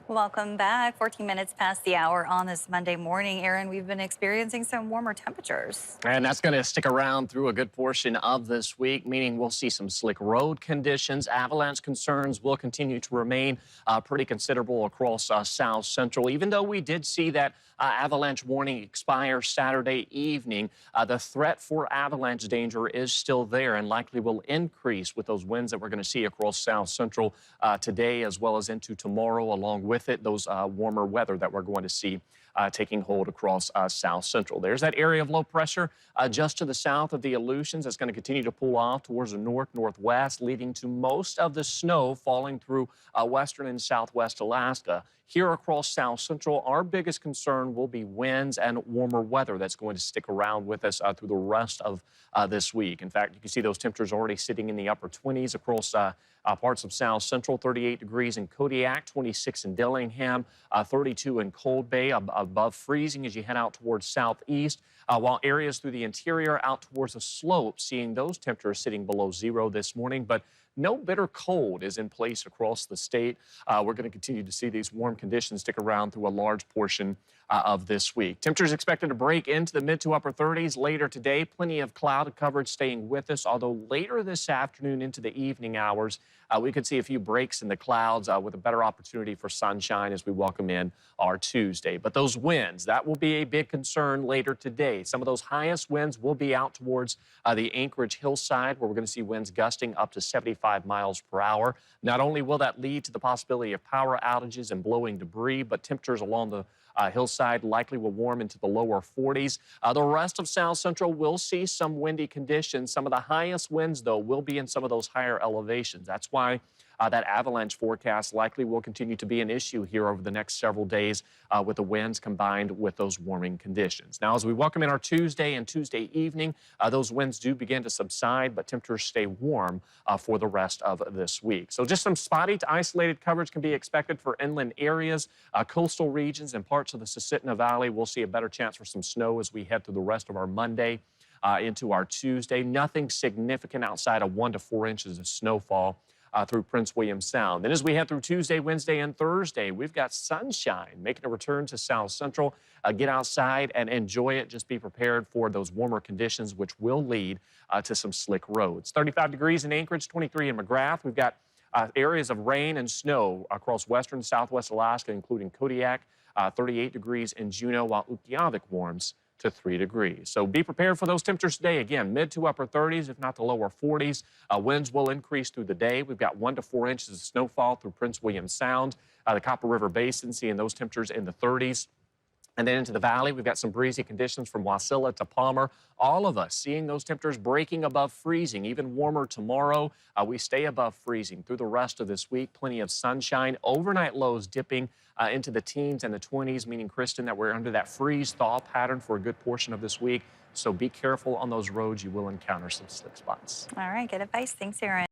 Welcome back. 14 minutes past the hour on this Monday morning. Aaron, we've been experiencing some warmer temperatures. And that's going to stick around through a good portion of this week, meaning we'll see some slick road conditions. Avalanche concerns will continue to remain pretty considerable across South Central. Even though we did see that avalanche warning expire Saturday evening, the threat for avalanche danger is still there and likely will increase with those winds that we're going to see across South Central today as well as into tomorrow. Along with it, those warmer weather that we're going to see taking hold across South Central. There's that area of low pressure just to the south of the Aleutians that's going to continue to pull off towards the northwest, leading to most of the snow falling through western and southwest Alaska. Here across South Central, our biggest concern will be winds and warmer weather that's going to stick around with us through the rest of this week. In fact, you can see those temperatures already sitting in the upper 20s across parts of South Central, 38 degrees in Kodiak, 26 in Dillingham, 32 in Cold Bay, above freezing as you head out towards southeast, while areas through the interior out towards the slope, seeing those temperatures sitting below zero this morning. But no bitter cold is in place across the state. We're going to continue to see these warm conditions stick around through a large portion of this week. Temperatures expected to break into the mid to upper 30s later today. Plenty of cloud coverage staying with us, although later this afternoon into the evening hours, we could see a few breaks in the clouds with a better opportunity for sunshine as we welcome in our Tuesday. But those winds, that will be a big concern later today. Some of those highest winds will be out towards the Anchorage hillside, where we're going to see winds gusting up to 75 miles per hour. Not only will that lead to the possibility of power outages and blowing debris, but temperatures along the hillside likely will warm into the lower 40s. The rest of South Central will see some windy conditions. Some of the highest winds, though, will be in some of those higher elevations. That's why that avalanche forecast likely will continue to be an issue here over the next several days with the winds combined with those warming conditions. Now, as we welcome in our Tuesday and Tuesday evening, those winds do begin to subside, but temperatures stay warm for the rest of this week. So just some spotty to isolated coverage can be expected for inland areas, coastal regions, and parts of the Susitna Valley. We'll see a better chance for some snow as we head through the rest of our Monday into our Tuesday. Nothing significant outside of 1 to 4 inches of snowfall through Prince William Sound. Then as we head through Tuesday, Wednesday, and Thursday, we've got sunshine making a return to South Central. Get outside and enjoy it. Just be prepared for those warmer conditions, which will lead to some slick roads. 35 degrees in Anchorage, 23 in McGrath. We've got areas of rain and snow across western and southwest Alaska, including Kodiak, 38 degrees in Juneau, while Utqiagvik warms to 3 degrees. So be prepared for those temperatures today. Again, mid to upper 30s, if not the lower 40s. Winds will increase through the day. We've got 1 to 4 inches of snowfall through Prince William Sound, the Copper River Basin, seeing those temperatures in the 30s. And then into the valley, we've got some breezy conditions from Wasilla to Palmer. All of us seeing those temperatures breaking above freezing, even warmer tomorrow. We stay above freezing through the rest of this week. Plenty of sunshine. Overnight lows dipping into the teens and the 20s, meaning, Kristen, that we're under that freeze-thaw pattern for a good portion of this week. So be careful on those roads. You will encounter some slick spots. All right, good advice. Thanks, Aaron.